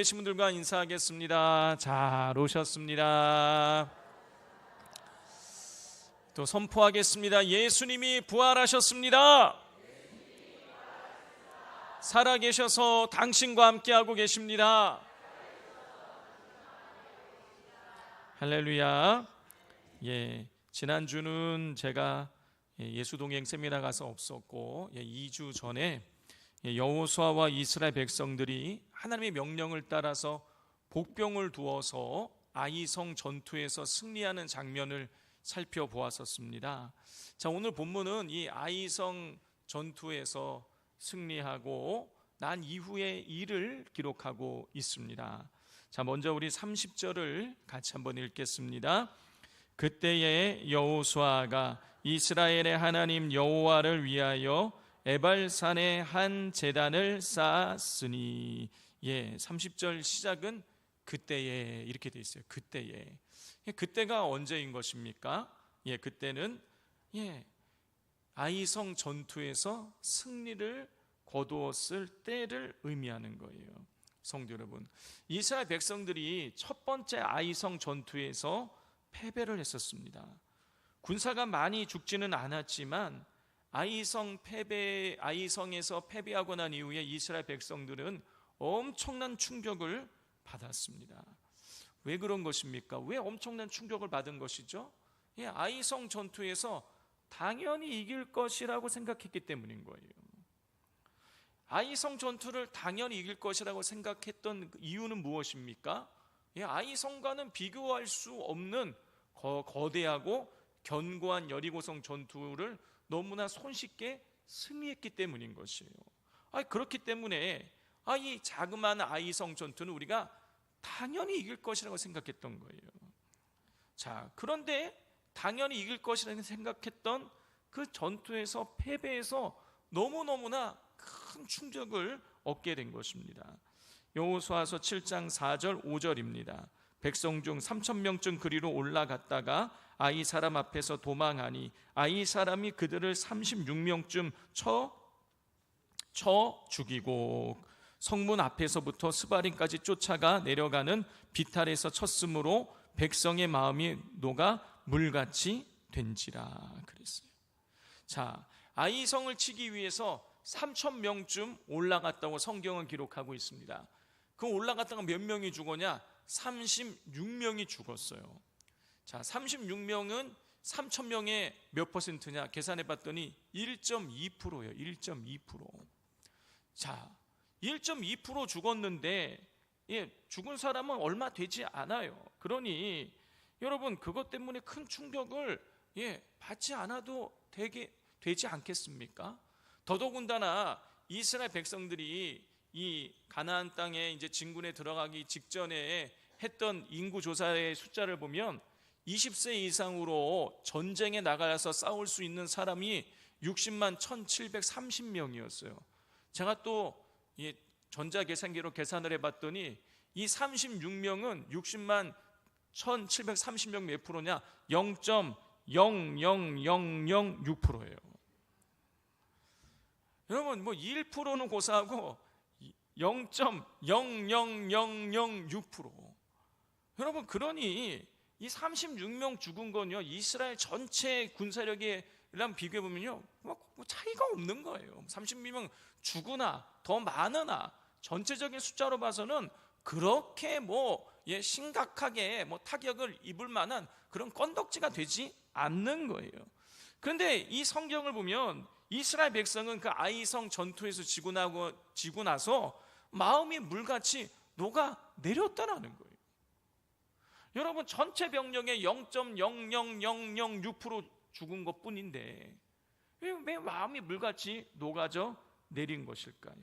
계신 분들과 인사하겠습니다. 잘 오셨습니다. 또 선포하겠습니다. 예수님이 부활하셨습니다. 살아계셔서 당신과 함께하고 계십니다. 할렐루야. 지난주는 제가 예수동행 세미나 가서 없었고 2주 전에 여호수아와 이스라엘 백성들이 하나님의 명령을 따라서 복병을 두어서 아이성 전투에서 승리하는 장면을 살펴보았었습니다. 자, 오늘 본문은 이 아이성 전투에서 승리하고 난 이후의 일을 기록하고 있습니다. 자, 먼저 우리 30절을 같이 한번 읽겠습니다. 그때에 여호수아가 이스라엘의 하나님 여호와를 위하여 에발산에 한 제단을 쌓았으니 30절 시작은 그때에 이렇게 되어 있어요. 그때에. 그때가 언제인 것입니까? 그때는 아이성 전투에서 승리를 거두었을 때를 의미하는 거예요. 성도 여러분, 이스라엘 백성들이 첫 번째 아이성 전투에서 패배를 했었습니다. 군사가 많이 죽지는 않았지만 아이성에서 패배하고 난 이후에 이스라엘 백성들은 엄청난 충격을 받았습니다. 왜 그런 것입니까? 왜 엄청난 충격을 받은 것이죠? 아이성 전투에서 당연히 이길 것이라고 생각했기 때문인 거예요. 아이성 전투를 당연히 이길 것이라고 생각했던 이유는 무엇입니까? 아이성과는 비교할 수 없는 거대하고 견고한 여리고성 전투를 너무나 손쉽게 승리했기 때문인 것이에요. 그렇기 때문에 이 자그마한 아이성 전투는 우리가 당연히 이길 것이라고 생각했던 거예요. 자, 그런데 당연히 이길 것이라고 생각했던 그 전투에서 패배해서 너무너무나 큰 충격을 얻게 된 것입니다. 여호수아서 7장 4절 5절입니다. 백성 중 3,000명쯤 그리로 올라갔다가 아이 사람 앞에서 도망하니 아이 사람이 그들을 36명쯤 쳐 죽이고 성문 앞에서부터 스바림까지 쫓아가 내려가는 비탈에서 쳤으므로 백성의 마음이 녹아 물같이 된지라 그랬어요. 자, 아이성을 치기 위해서 3,000명쯤 올라갔다고 성경은 기록하고 있습니다. 그 올라갔다가 몇 명이 죽었냐? 36명이 죽었어요. 자, 36명은 3,000명의 몇 퍼센트냐? 계산해 봤더니 1.2%예요. 1.2%. 자, 1.2% 죽었는데 죽은 사람은 얼마 되지 않아요. 그러니 여러분, 그것 때문에 큰 충격을 받지 않아도 되지 않겠습니까? 더더군다나 이스라엘 백성들이 이 가나안 땅에 이제 진군에 들어가기 직전에 했던 인구 조사의 숫자를 보면 20세 이상으로 전쟁에 나가서 싸울 수 있는 사람이 60만 1,730명이었어요. 제가 또 전자계산기로 계산을 해봤더니 이 36명은 60만 1,730명 몇 프로냐? 0.00006%예요. 여러분, 1%는 고사하고 0.00006%. 여러분, 그러니 이 36명 죽은 건요, 이스라엘 전체 군사력이랑 비교해보면요, 차이가 없는 거예요. 36명 죽으나 더 많으나 전체적인 숫자로 봐서는 그렇게 심각하게 타격을 입을 만한 그런 건덕지가 되지 않는 거예요. 그런데 이 성경을 보면 이스라엘 백성은 그 아이성 전투에서 지고 나서 마음이 물같이 녹아 내렸다라는 거예요. 여러분, 전체 병력의 0.00006% 죽은 것 뿐인데 왜 마음이 물같이 녹아져 내린 것일까요?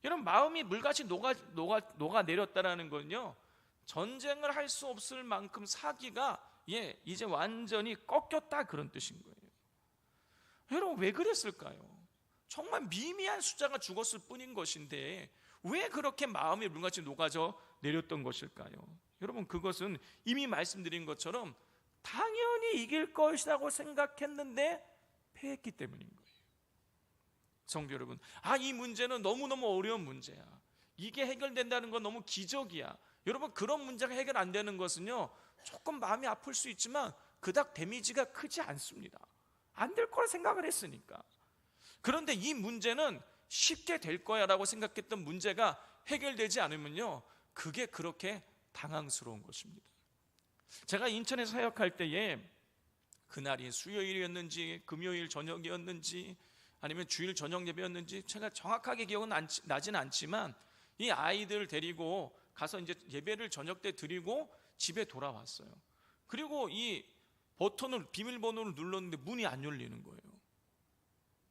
여러분, 마음이 물같이 녹아 내렸다라는 건요, 전쟁을 할 수 없을 만큼 사기가 이제 완전히 꺾였다 그런 뜻인 거예요. 여러분, 왜 그랬을까요? 정말 미미한 숫자가 죽었을 뿐인 것인데 왜 그렇게 마음이 물같이 녹아져 내렸던 것일까요? 여러분, 그것은 이미 말씀드린 것처럼 당연히 이길 것이라고 생각했는데 패했기 때문인 거예요. 성도 여러분, 이 문제는 너무너무 어려운 문제야. 이게 해결된다는 건 너무 기적이야. 여러분, 그런 문제가 해결 안 되는 것은요, 조금 마음이 아플 수 있지만 그닥 데미지가 크지 않습니다. 안 될 거라 생각을 했으니까. 그런데 이 문제는 쉽게 될 거야 라고 생각했던 문제가 해결되지 않으면요, 그게 그렇게 당황스러운 것입니다. 제가 인천에서 사역할 때에 그날이 수요일이었는지 금요일 저녁이었는지 아니면 주일 저녁 예배였는지 제가 정확하게 기억은 나진 않지만, 이 아이들을 데리고 가서 이제 예배를 저녁 때 드리고 집에 돌아왔어요. 그리고 이 비밀번호를 눌렀는데 문이 안 열리는 거예요.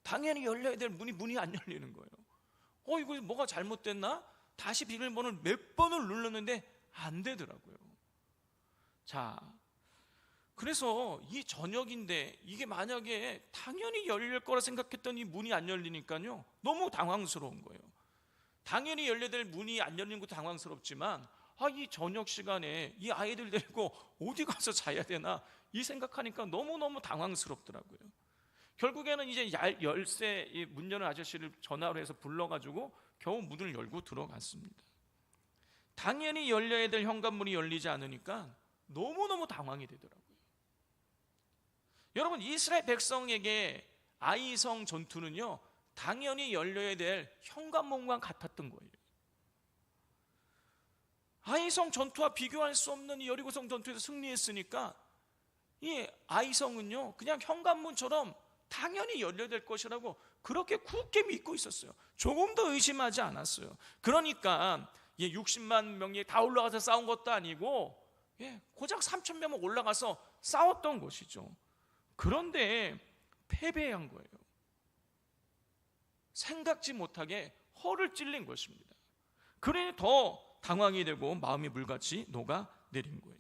당연히 열려야 될 문이 안 열리는 거예요. 이거 뭐가 잘못됐나? 다시 비밀번호를 몇 번을 눌렀는데 안 되더라고요. 자, 그래서 이 저녁인데 이게 만약에 당연히 열릴 거라 생각했던 이 문이 안 열리니까요, 너무 당황스러운 거예요. 당연히 열려야 될 문이 안 열리는 것도 당황스럽지만, 이 저녁 시간에 이 아이들 데리고 어디 가서 자야 되나 이 생각하니까 너무너무 당황스럽더라고요. 결국에는 이제 열쇠 문 여는 아저씨를 전화로 해서 불러가지고 겨우 문을 열고 들어갔습니다. 당연히 열려야 될 현관문이 열리지 않으니까 너무너무 당황이 되더라고요. 여러분, 이스라엘 백성에게 아이성 전투는요, 당연히 열려야 될 현관문과 같았던 거예요. 아이성 전투와 비교할 수 없는 이 여리고성 전투에서 승리했으니까 이 아이성은요, 그냥 현관문처럼 당연히 열려야 될 것이라고 그렇게 굳게 믿고 있었어요. 조금 더 의심하지 않았어요. 그러니까 60만 명이 다 올라가서 싸운 것도 아니고 고작 3천 명만 올라가서 싸웠던 것이죠. 그런데 패배한 거예요. 생각지 못하게 허를 찔린 것입니다. 그러니 더 당황이 되고 마음이 물같이 녹아내린 거예요.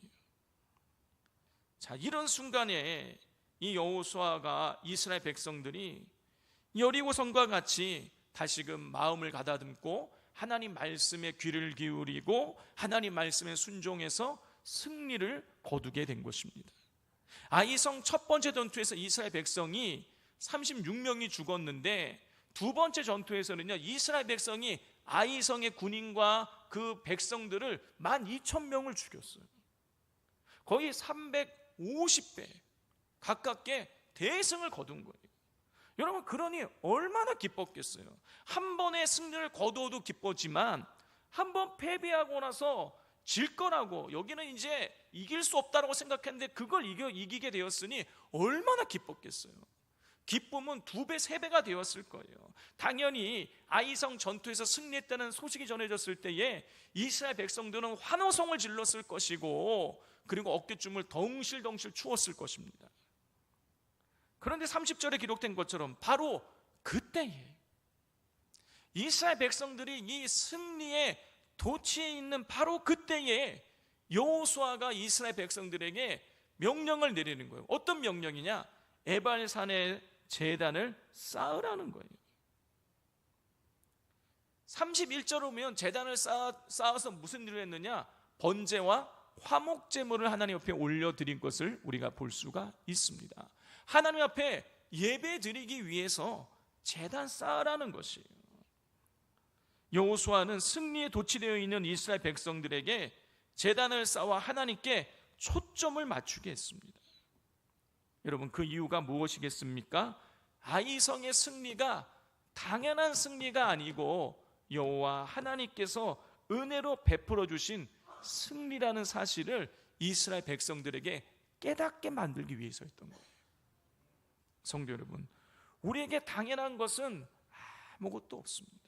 자, 이런 순간에 이 여호수아가 이스라엘 백성들이 여리고성과 같이 다시금 마음을 가다듬고 하나님 말씀에 귀를 기울이고 하나님 말씀에 순종해서 승리를 거두게 된 것입니다. 아이성 첫 번째 전투에서 이스라엘 백성이 36명이 죽었는데, 두 번째 전투에서는요, 이스라엘 백성이 아이성의 군인과 그 백성들을 12,000명을 죽였어요. 거의 350배 가깝게 대승을 거둔 거예요. 여러분, 그러니 얼마나 기뻤겠어요. 한 번의 승리를 거두어도 기뻤지만 한 번 패배하고 나서 질 거라고, 여기는 이제 이길 수 없다고 생각했는데 그걸 이기게 되었으니 얼마나 기뻤겠어요. 기쁨은 2배, 3배가 되었을 거예요. 당연히 아이성 전투에서 승리했다는 소식이 전해졌을 때에 이스라엘 백성들은 환호성을 질렀을 것이고, 그리고 어깨춤을 덩실덩실 추었을 것입니다. 그런데 30절에 기록된 것처럼 바로 그때에 이스라엘 백성들이 이 승리의 도취해 있는 바로 그때에 여호수아가 이스라엘 백성들에게 명령을 내리는 거예요. 어떤 명령이냐? 에발산에 제단을 쌓으라는 거예요. 31절을 보면 제단을 쌓아서 무슨 일을 했느냐? 번제와 화목제물을 하나님 앞에 올려드린 것을 우리가 볼 수가 있습니다. 하나님 앞에 예배 드리기 위해서 제단 쌓으라는 것이에요. 여호수아는 승리에 도취되어 있는 이스라엘 백성들에게 제단을 쌓아 하나님께 초점을 맞추게 했습니다. 여러분, 그 이유가 무엇이겠습니까? 아이성의 승리가 당연한 승리가 아니고 여호와 하나님께서 은혜로 베풀어 주신 승리라는 사실을 이스라엘 백성들에게 깨닫게 만들기 위해서였던 거예요. 성도 여러분, 우리에게 당연한 것은 아무것도 없습니다.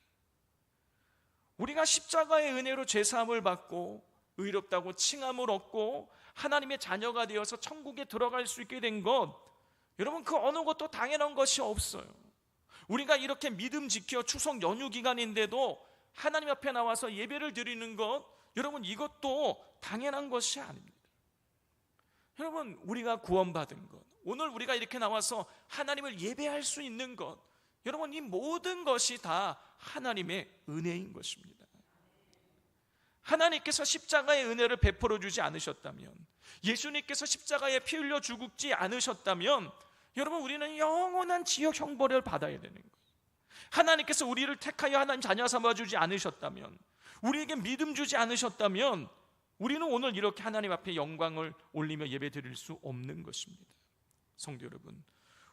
우리가 십자가의 은혜로 죄사함을 받고 의롭다고 칭함을 얻고 하나님의 자녀가 되어서 천국에 들어갈 수 있게 된 것, 여러분, 그 어느 것도 당연한 것이 없어요. 우리가 이렇게 믿음 지켜 추석 연휴 기간인데도 하나님 앞에 나와서 예배를 드리는 것, 여러분, 이것도 당연한 것이 아닙니다. 여러분, 우리가 구원받은 것, 오늘 우리가 이렇게 나와서 하나님을 예배할 수 있는 것, 여러분, 이 모든 것이 다 하나님의 은혜인 것입니다. 하나님께서 십자가의 은혜를 베풀어 주지 않으셨다면, 예수님께서 십자가에 피 흘려 죽지 않으셨다면, 여러분, 우리는 영원한 지옥 형벌을 받아야 되는 거예요. 하나님께서 우리를 택하여 하나님 자녀 삼아주지 않으셨다면, 우리에게 믿음 주지 않으셨다면 우리는 오늘 이렇게 하나님 앞에 영광을 올리며 예배 드릴 수 없는 것입니다. 성도 여러분,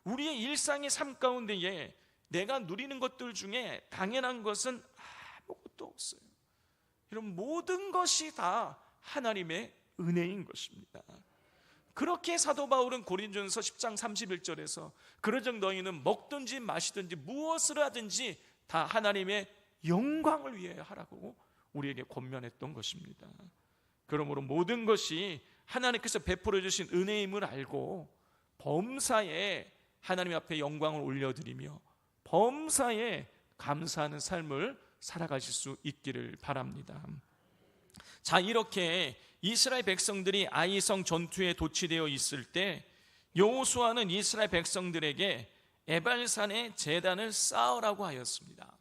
우리의 일상의 삶 가운데에 내가 누리는 것들 중에 당연한 것은 아무것도 없어요. 이런 모든 것이 다 하나님의 은혜인 것입니다. 그렇게 사도 바울은 고린도전서 10장 31절에서 그러즉 너희는 먹든지 마시든지 무엇을 하든지 다 하나님의 영광을 위해 하라고 우리에게 권면했던 것입니다. 그러므로 모든 것이 하나님께서 베풀어 주신 은혜임을 알고 범사에 하나님 앞에 영광을 올려드리며 범사에 감사하는 삶을 살아가실 수 있기를 바랍니다. 자, 이렇게 이스라엘 백성들이 아이성 전투에 도취되어 있을 때 여호수아는 이스라엘 백성들에게 에발산에 제단을 쌓으라고 하였습니다.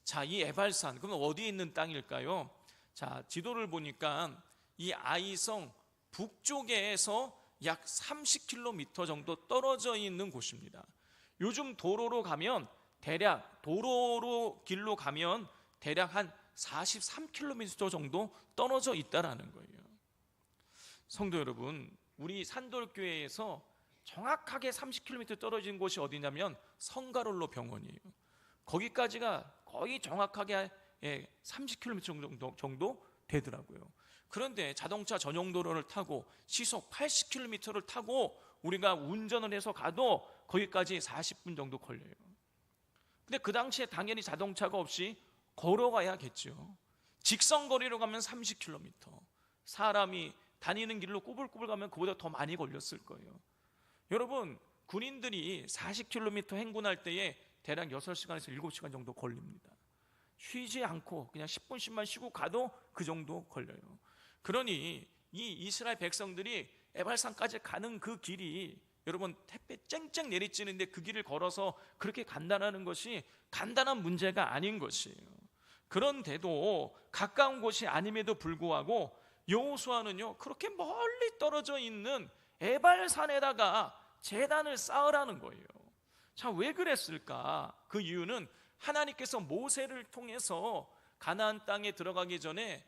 자, 이 에발산, 그럼 어디에 있는 땅일까요? 자, 지도를 보니까 이 아이성 북쪽에서 약 30km 정도 떨어져 있는 곳입니다. 요즘 도로로 가면 대략 도로로 길로 가면 대략 한 43km 정도 떨어져 있다라는 거예요. 성도 여러분, 우리 산돌교회에서 정확하게 30km 떨어진 곳이 어디냐면 성가롤로 병원이에요. 거기까지가 거의 정확하게 30km 정도 되더라고요. 그런데 자동차 전용 도로를 타고 시속 80km를 타고 우리가 운전을 해서 가도 거기까지 40분 정도 걸려요. 근데 그 당시에 당연히 자동차가 없이 걸어가야겠죠. 직선거리로 가면 30km, 사람이 다니는 길로 꾸불꾸불 가면 그보다 더 많이 걸렸을 거예요. 여러분, 군인들이 40km 행군할 때에 대략 6시간에서 7시간 정도 걸립니다. 쉬지 않고 그냥 10분씩만 쉬고 가도 그 정도 걸려요. 그러니 이 이스라엘 백성들이 에발산까지 가는 그 길이 여러분 햇빛 쨍쨍 내리쬐는데 그 길을 걸어서 그렇게 간다는 것이 간단한 문제가 아닌 것이에요. 그런데도 가까운 곳이 아님에도 불구하고 여호수아는요 그렇게 멀리 떨어져 있는 에발산에다가 제단을 쌓으라는 거예요. 자, 왜 그랬을까? 그 이유는 하나님께서 모세를 통해서 가나안 땅에 들어가기 전에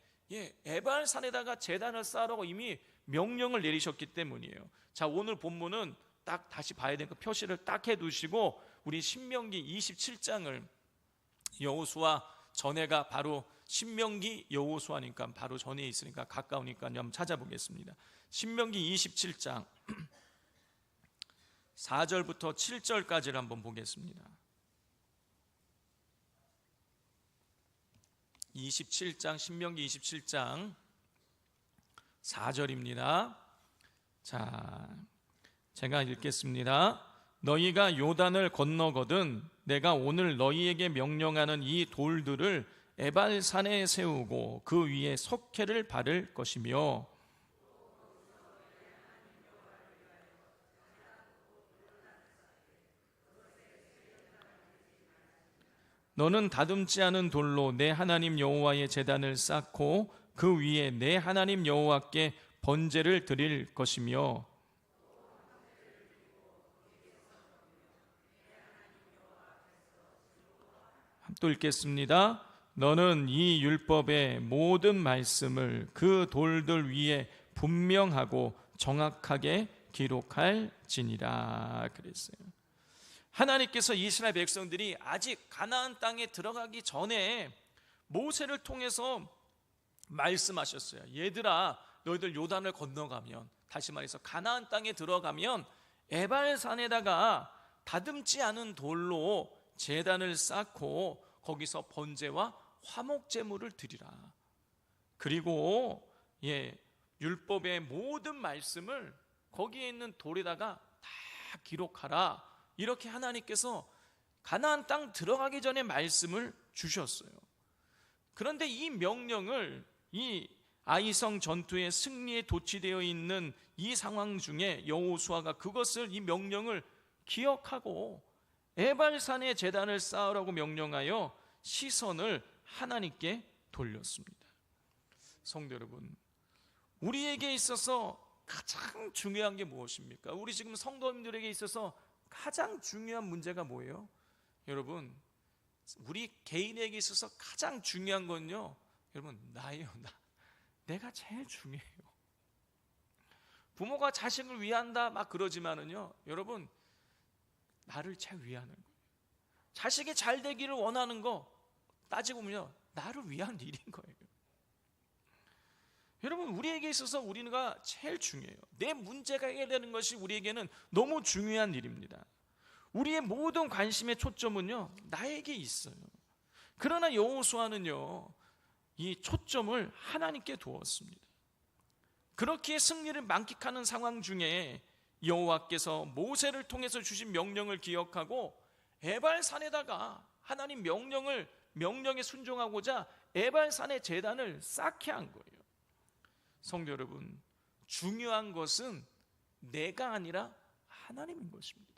에발산에다가 제단을 쌓으라고 이미 명령을 내리셨기 때문이에요. 자, 오늘 본문은 딱 다시 봐야 되니까 표시를 딱 해두시고 우리 신명기 27장을 여호수아 전에가 바로 신명기 여호수아니까 바로 전에 있으니까 가까우니까 한번 찾아보겠습니다. 신명기 27장 4절부터 7절까지를 한번 보겠습니다. 27장 신명기 27장 4절입니다. 자, 제가 읽겠습니다. 너희가 요단을 건너거든 내가 오늘 너희에게 명령하는 이 돌들을 에발산에 세우고 그 위에 석회를 바를 것이며 너는 다듬지 않은 돌로 내 하나님 여호와의 제단을 쌓고 그 위에 내 하나님 여호와께 번제를 드릴 것이며 또 읽겠습니다. 너는 이 율법의 모든 말씀을 그 돌들 위에 분명하고 정확하게 기록할지니라 그랬어요. 하나님께서 이스라엘 백성들이 아직 가나안 땅에 들어가기 전에 모세를 통해서 말씀하셨어요. 얘들아, 너희들 요단을 건너가면, 다시 말해서 가나안 땅에 들어가면 에발산에다가 다듬지 않은 돌로 제단을 쌓고 거기서 번제와 화목제물을 드리라. 그리고 율법의 모든 말씀을 거기에 있는 돌에다가 다 기록하라. 이렇게 하나님께서 가나안 땅 들어가기 전에 말씀을 주셨어요. 그런데 이 명령을 이 아이성 전투의 승리에 도취되어 있는 이 상황 중에 여호수아가 그것을 이 명령을 기억하고 에발산에 제단을 쌓으라고 명령하여 시선을 하나님께 돌렸습니다. 성도 여러분, 우리에게 있어서 가장 중요한 게 무엇입니까? 우리 지금 성도님들에게 있어서 가장 중요한 문제가 뭐예요? 여러분, 우리 개인에게 있어서 가장 중요한 건요, 여러분, 나예요. 내가 제일 중요해요. 부모가 자식을 위한다 막 그러지만은요, 여러분, 나를 제일 위하는 거예요. 자식이 잘 되기를 원하는 거 따지고 보면요, 나를 위한 일인 거예요. 여러분, 우리에게 있어서 우리가 제일 중요해요. 내 문제가 해결되는 것이 우리에게는 너무 중요한 일입니다. 우리의 모든 관심의 초점은요, 나에게 있어요. 그러나 여호수아는요, 이 초점을 하나님께 두었습니다. 그렇게 승리를 만끽하는 상황 중에 여호와께서 모세를 통해서 주신 명령을 기억하고 에발산에다가 하나님 명령에 순종하고자 에발산의 제단을 쌓게 한 거예요. 성도 여러분, 중요한 것은 내가 아니라 하나님인 것입니다.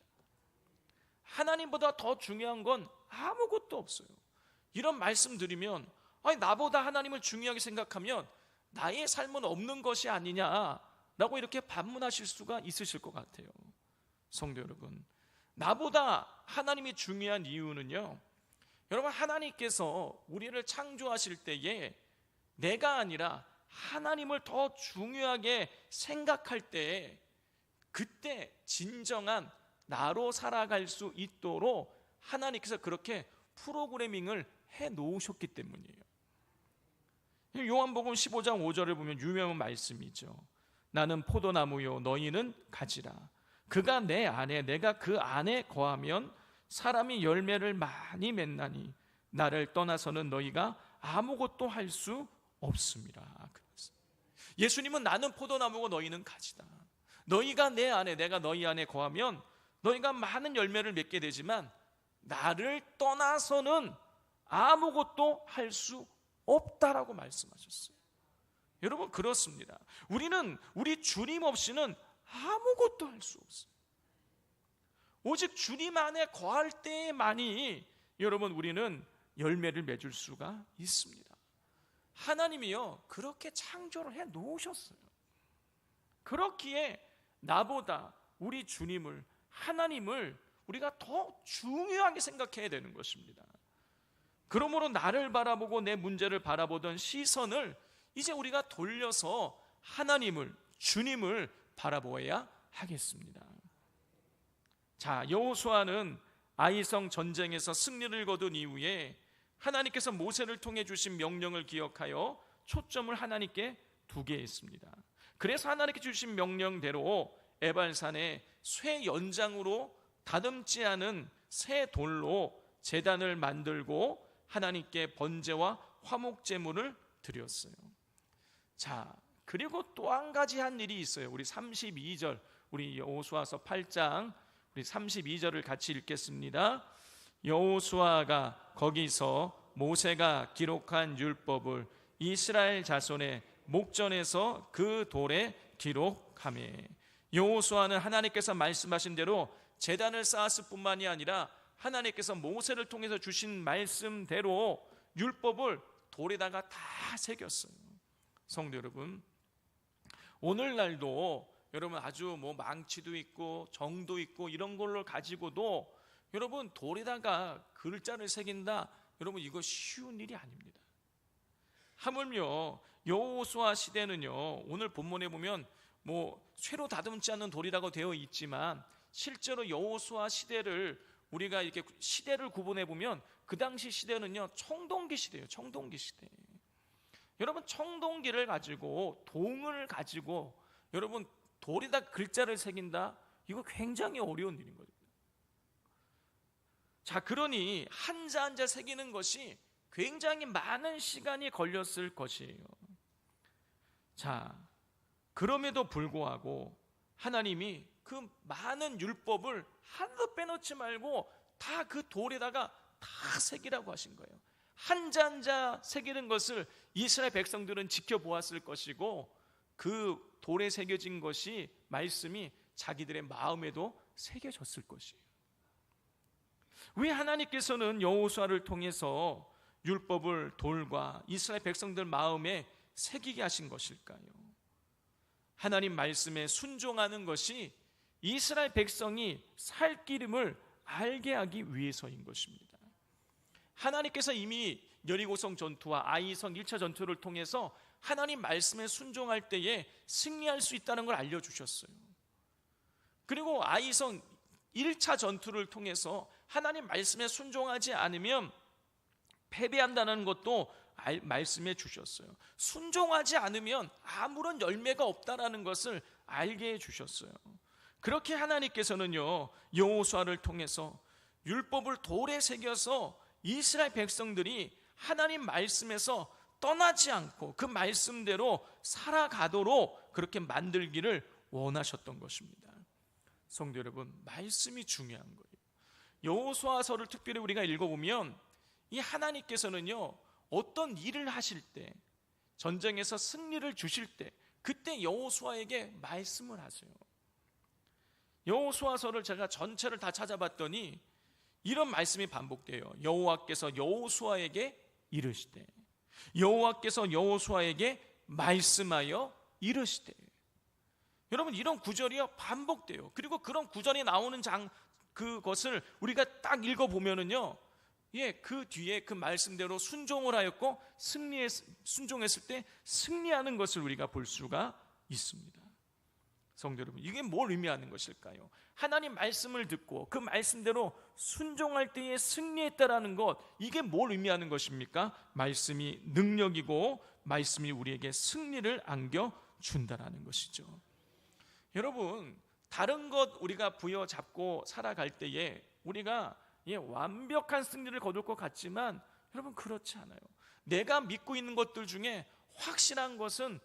하나님보다 더 중요한 건 아무것도 없어요. 이런 말씀 드리면, 아니, 나보다 하나님을 중요하게 생각하면 나의 삶은 없는 것이 아니냐라고 이렇게 반문하실 수가 있으실 것 같아요. 성도 여러분, 나보다 하나님이 중요한 이유는요, 여러분, 하나님께서 우리를 창조하실 때에 내가 아니라 하나님을 더 중요하게 생각할 때, 그때 진정한 나로 살아갈 수 있도록 하나님께서 그렇게 프로그래밍을 해 놓으셨기 때문이에요. 요한복음 15장 5절을 보면 유명한 말씀이죠. 나는 포도나무요 너희는 가지라. 그가 내 안에 내가 그 안에 거하면 사람이 열매를 많이 맺나니 나를 떠나서는 너희가 아무것도 할 수 없습니다. 예수님은 나는 포도나무고 너희는 가지다. 너희가 내 안에 내가 너희 안에 거하면 너희가 많은 열매를 맺게 되지만 나를 떠나서는 아무것도 할 수 없다라고 말씀하셨어요. 여러분, 그렇습니다. 우리는 우리 주님 없이는 아무것도 할 수 없어요. 오직 주님 안에 거할 때만이 여러분 우리는 열매를 맺을 수가 있습니다. 하나님이요 그렇게 창조를 해 놓으셨어요. 그렇기에 나보다 우리 주님을, 하나님을 우리가 더 중요하게 생각해야 되는 것입니다. 그러므로 나를 바라보고 내 문제를 바라보던 시선을 이제 우리가 돌려서 하나님을, 주님을 바라보아야 하겠습니다. 자, 여호수아는 아이성 전쟁에서 승리를 거둔 이후에 하나님께서 모세를 통해 주신 명령을 기억하여 초점을 하나님께 두게 했습니다. 그래서 하나님께 주신 명령대로 에발산에 쇠 연장으로 다듬지 않은 새 돌로 제단을 만들고 하나님께 번제와 화목 제물을 드렸어요. 자, 그리고 또 한 가지 한 일이 있어요. 우리 32절, 우리 여호수아서 8장 우리 32절을 같이 읽겠습니다. 여호수아가 거기서 모세가 기록한 율법을 이스라엘 자손의 목전에서 그 돌에 기록하매. 여호수아는 하나님께서 말씀하신 대로 제단을 쌓았을 뿐만이 아니라 하나님께서 모세를 통해서 주신 말씀대로 율법을 돌에다가 다 새겼어요. 성도 여러분, 오늘날도 여러분 아주 망치도 있고 정도 있고 이런 걸로 가지고도 여러분 돌에다가 글자를 새긴다, 여러분 이거 쉬운 일이 아닙니다. 하물며 여호수아 시대는요, 오늘 본문에 보면 쇠로 다듬지 않는 돌이라고 되어 있지만 실제로 여호수아 시대를 우리가 이렇게 시대를 구분해 보면 그 당시 시대는요 청동기 시대예요. 청동기 시대. 여러분, 청동기를 가지고, 동을 가지고 여러분 돌에다 글자를 새긴다, 이거 굉장히 어려운 일인 거예요. 자, 그러니 한자 한자 새기는 것이 굉장히 많은 시간이 걸렸을 것이에요. 자, 그럼에도 불구하고 하나님이 그 많은 율법을 하나도 빼놓지 말고 다 그 돌에다가 다 새기라고 하신 거예요. 한자 한자 새기는 것을 이스라엘 백성들은 지켜보았을 것이고 그 돌에 새겨진 것이, 말씀이 자기들의 마음에도 새겨졌을 것이에요. 왜 하나님께서는 여호수아를 통해서 율법을 돌과 이스라엘 백성들 마음에 새기게 하신 것일까요? 하나님 말씀에 순종하는 것이 이스라엘 백성이 살 길임을 알게 하기 위해서인 것입니다. 하나님께서 이미 여리고성 전투와 아이성 1차 전투를 통해서 하나님 말씀에 순종할 때에 승리할 수 있다는 걸 알려주셨어요. 그리고 아이성 1차 전투를 통해서 하나님 말씀에 순종하지 않으면 패배한다는 것도 말씀해 주셨어요. 순종하지 않으면 아무런 열매가 없다라는 것을 알게 해 주셨어요. 그렇게 하나님께서는요, 여호수아를 통해서 율법을 돌에 새겨서 이스라엘 백성들이 하나님 말씀에서 떠나지 않고 그 말씀대로 살아가도록 그렇게 만들기를 원하셨던 것입니다. 성도 여러분, 말씀이 중요한 거예요. 여호수아서를 특별히 우리가 읽어보면 이 하나님께서는요, 어떤 일을 하실 때, 전쟁에서 승리를 주실 때 그때 여호수아에게 말씀을 하세요. 여호수아서를 제가 전체를 다 찾아봤더니 이런 말씀이 반복돼요. 여호와께서 여호수아에게 이르시되, 여호와께서 여호수아에게 말씀하여 이르시되. 여러분, 이런 구절이요 반복돼요. 그리고 그런 구절이 나오는 그것을 우리가 딱 읽어보면은요, 그 뒤에 그 말씀대로 순종을 하였고 순종했을 때 승리하는 것을 우리가 볼 수가 있습니다. 성도 여러분, 이게 뭘 의미하는 것일까요? 하나님 말씀을 듣고 그 말씀대로 순종할 때에 승리했다라는 것, 이게 뭘 의미하는 것입니까? 말씀이 능력이고 말씀이 우리에게 승리를 안겨준다라는 것이죠. 여러분, 다른 것 우리가 부여잡고 살아갈 때에 우리가 완벽한 승리를 거둘 것 같지만 여러분, 그렇지 않아요. 내가 믿고 있는 것들 중에 확실한 것은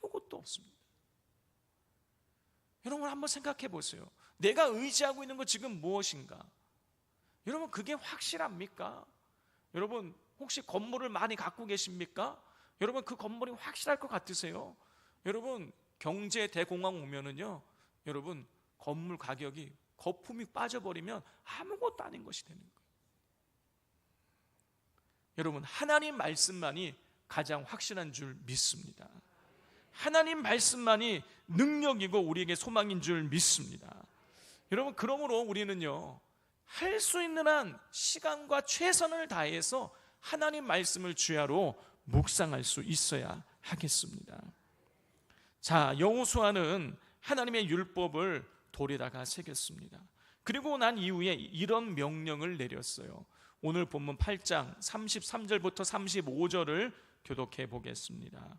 아무것도 없습니다. 여러분, 한번 생각해 보세요. 내가 의지하고 있는 것 지금 무엇인가? 여러분, 그게 확실합니까? 여러분, 혹시 건물을 많이 갖고 계십니까? 여러분, 그 건물이 확실할 것 같으세요? 여러분, 경제 대공황 오면은요, 여러분, 건물 가격이 거품이 빠져버리면 아무것도 아닌 것이 되는 거예요. 여러분, 하나님 말씀만이 가장 확실한 줄 믿습니다. 하나님 말씀만이 능력이고 우리에게 소망인 줄 믿습니다. 여러분, 그러므로 우리는요, 할 수 있는 한 시간과 최선을 다해서 하나님 말씀을 주야로 묵상할 수 있어야 하겠습니다. 자, 여호수아는 하나님의 율법을 돌에다가 새겼습니다. 그리고 난 이후에 이런 명령을 내렸어요. 오늘 본문 8장 33절부터 35절을 교독해 보겠습니다.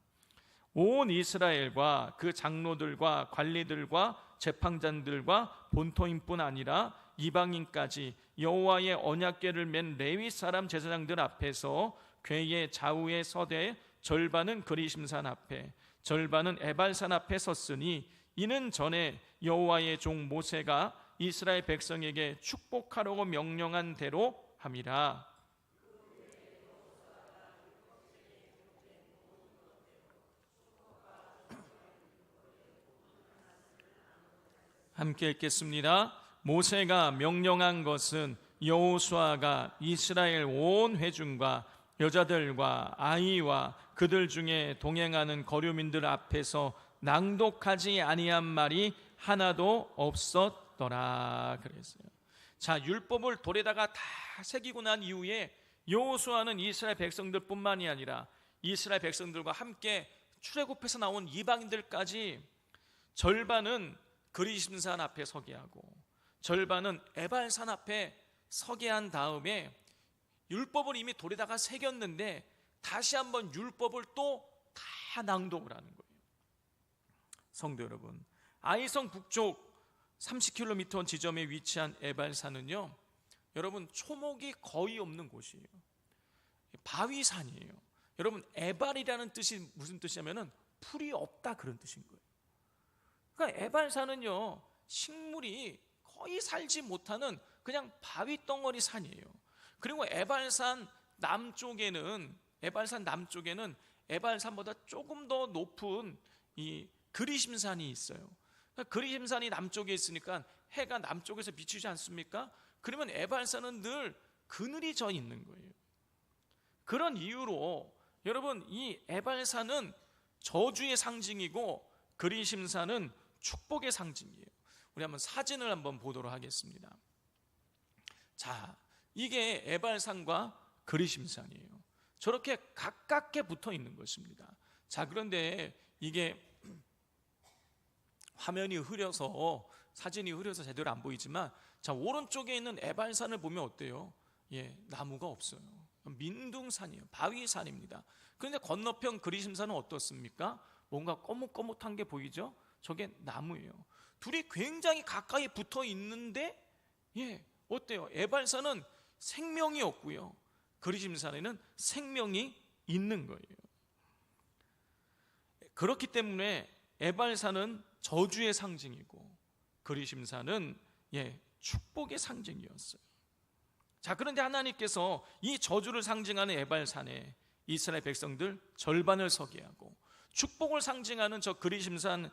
온 이스라엘과 그 장로들과 관리들과 재판장들과 본토인뿐 아니라 이방인까지 여호와의 언약궤를 맨 레위 사람 제사장들 앞에서 궤의 좌우에 서되 절반은 그리심산 앞에 절반은 에발산 앞에 섰으니 이는 전에 여호와의 종 모세가 이스라엘 백성에게 축복하라고 명령한 대로 함이라. 함께 읽겠습니다. 모세가 명령한 것은 여호수아가 이스라엘 온 회중과 여자들과 아이와 그들 중에 동행하는 거류민들 앞에서 낭독하지 아니한 말이 하나도 없었더라 그랬어요. 자, 율법을 돌에다가 다 새기고 난 이후에 여호수아는 이스라엘 백성들뿐만이 아니라 이스라엘 백성들과 함께 출애굽해서 나온 이방인들까지 절반은 그리심산 앞에 서게 하고 절반은 에발산 앞에 서게 한 다음에 율법을 이미 돌에다가 새겼는데 다시 한번 율법을 또 다 낭독을 하는 거예요. 성도 여러분, 아이성 북쪽 30km 지점에 위치한 에발산은요, 여러분, 초목이 거의 없는 곳이에요. 바위산이에요. 여러분, 에발이라는 뜻이 무슨 뜻이냐면은 풀이 없다 그런 뜻인 거예요. 그러니까 에발산은요, 식물이 거의 살지 못하는 그냥 바위 덩어리 산이에요. 그리고 에발산 남쪽에는 에발산보다 조금 더 높은 이 그리심산이 있어요. 그러니까 그리심산이 남쪽에 있으니까 해가 남쪽에서 비치지 않습니까? 그러면 에발산은 늘 그늘이 져 있는 거예요. 그런 이유로 여러분, 이 에발산은 저주의 상징이고 그리심산은 축복의 상징이에요. 우리 한번 사진을 한번 보도록 하겠습니다. 자, 이게 에발산과 그리심산이에요. 저렇게 가깝게 붙어 있는 것입니다. 자, 그런데 이게 화면이 흐려서, 사진이 흐려서 제대로 안 보이지만, 자, 오른쪽에 있는 에발산을 보면 어때요? 나무가 없어요. 민둥산이에요. 바위산입니다. 그런데 건너편 그리심산은 어떻습니까? 뭔가 꼬뭇꼬뭇한 게 보이죠? 저게 나무예요. 둘이 굉장히 가까이 붙어 있는데, 어때요? 에발산은 생명이 없고요, 그리심산에는 생명이 있는 거예요. 그렇기 때문에 에발산은 저주의 상징이고 그리심산은 축복의 상징이었어요. 자, 그런데 하나님께서 이 저주를 상징하는 에발산에 이스라엘 백성들 절반을 서게 하고, 축복을 상징하는 저 그리심산의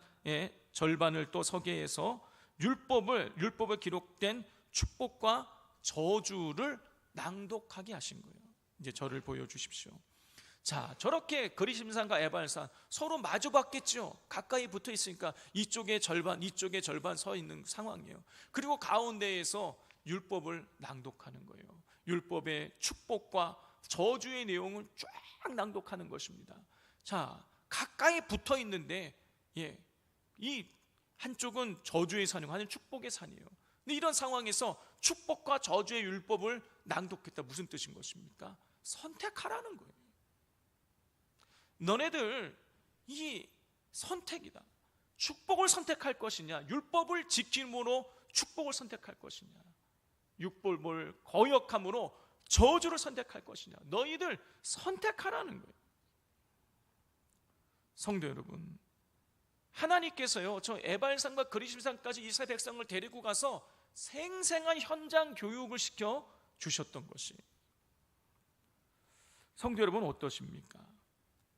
절반을 또 서게 해서 율법에 기록된 축복과 저주를 낭독하게 하신 거예요. 이제 저를 보여주십시오. 자, 저렇게 그리심산과 에발산 서로 마주봤겠죠. 가까이 붙어 있으니까 이쪽에 절반, 이쪽에 절반 서 있는 상황이에요. 그리고 가운데에서 율법을 낭독하는 거예요. 율법의 축복과 저주의 내용을 쫙 낭독하는 것입니다. 자, 가까이 붙어 있는데 이 한쪽은 저주의 산이고 한쪽은 축복의 산이에요. 근데 이런 상황에서 축복과 저주의 율법을 낭독했다, 무슨 뜻인 것입니까? 선택하라는 거예요. 너네들 이 선택이다. 축복을 선택할 것이냐, 율법을 지킴으로 축복을 선택할 것이냐, 율법을 거역함으로 저주를 선택할 것이냐, 너희들 선택하라는 거예요. 성도 여러분, 하나님께서요, 저 에발산과 그리심산까지 이스라엘 백성을 데리고 가서 생생한 현장 교육을 시켜 주셨던 것이, 성도 여러분 어떠십니까?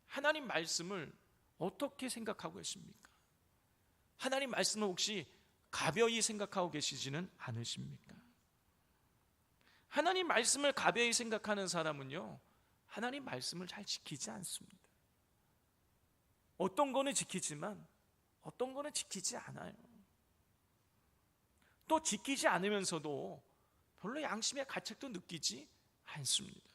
하나님 말씀을 어떻게 생각하고 계십니까? 하나님 말씀을 혹시 가벼이 생각하고 계시지는 않으십니까? 하나님 말씀을 가벼이 생각하는 사람은요, 하나님 말씀을 잘 지키지 않습니다. 어떤 거는 지키지만 어떤 거는 지키지 않아요. 또 지키지 않으면서도 별로 양심의 가책도 느끼지 않습니다.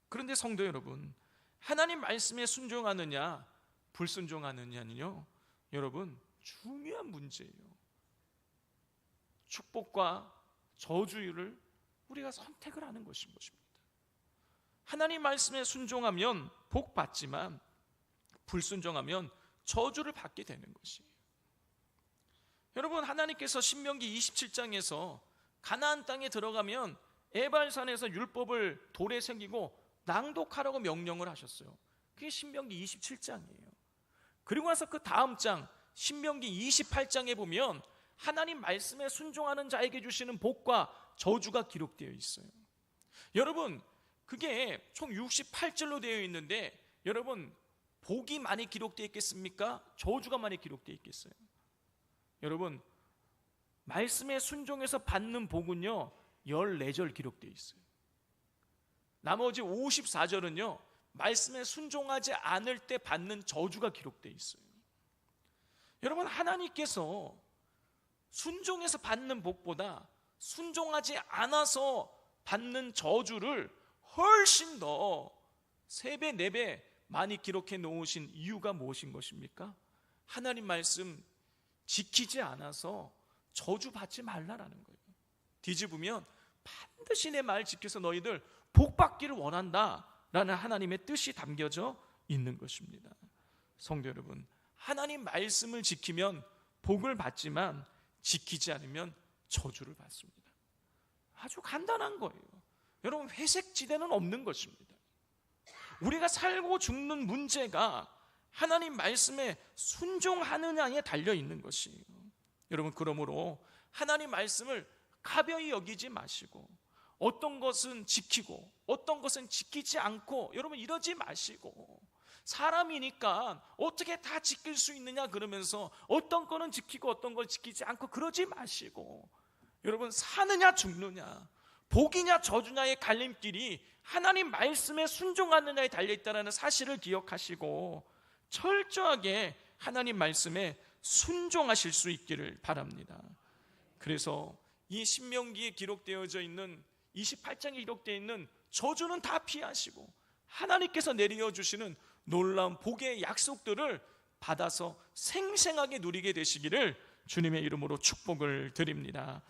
그런데 성도 여러분, 하나님 말씀에 순종하느냐 불순종하느냐는요, 여러분 중요한 문제예요. 축복과 저주를 우리가 선택을 하는 것인 것입니다. 하나님 말씀에 순종하면 복 받지만 불순종하면 저주를 받게 되는 것이에요. 여러분, 하나님께서 신명기 27장에서 가나안 땅에 들어가면 에발산에서 율법을 돌에 새기고 낭독하라고 명령을 하셨어요. 그게 신명기 27장이에요. 그리고 나서 그 다음 장 신명기 28장에 보면 하나님 말씀에 순종하는 자에게 주시는 복과 저주가 기록되어 있어요. 여러분, 그게 총 68절로 되어 있는데, 여러분 복이 많이 기록되어 있겠습니까? 저주가 많이 기록되어 있겠어요? 여러분, 말씀에 순종해서 받는 복은요 14절 기록되어 있어요. 나머지 54절은요 말씀에 순종하지 않을 때 받는 저주가 기록되어 있어요. 여러분, 하나님께서 순종해서 받는 복보다 순종하지 않아서 받는 저주를 훨씬 더 3배, 4배 많이 기록해 놓으신 이유가 무엇인 것입니까? 하나님 말씀 지키지 않아서 저주받지 말라라는 거예요. 뒤집으면 반드시 내 말 지켜서 너희들 복받기를 원한다 라는 하나님의 뜻이 담겨져 있는 것입니다. 성도 여러분, 하나님 말씀을 지키면 복을 받지만 지키지 않으면 저주를 받습니다. 아주 간단한 거예요. 여러분, 회색 지대는 없는 것입니다. 우리가 살고 죽는 문제가 하나님 말씀에 순종하느냐에 달려 있는 것이에요. 여러분, 그러므로 하나님 말씀을 가벼이 여기지 마시고 어떤 것은 지키고 어떤 것은 지키지 않고, 여러분 이러지 마시고, 사람이니까 어떻게 다 지킬 수 있느냐 그러면서 어떤 거는 지키고 어떤 걸 지키지 않고 그러지 마시고, 여러분 사느냐 죽느냐, 복이냐 저주냐의 갈림길이 하나님 말씀에 순종하느냐에 달려있다는 사실을 기억하시고 철저하게 하나님 말씀에 순종하실 수 있기를 바랍니다. 그래서 이 신명기에 기록되어져 있는 28장에 기록되어 있는 저주는 다 피하시고 하나님께서 내려주시는 놀라운 복의 약속들을 받아서 생생하게 누리게 되시기를 주님의 이름으로 축복을 드립니다.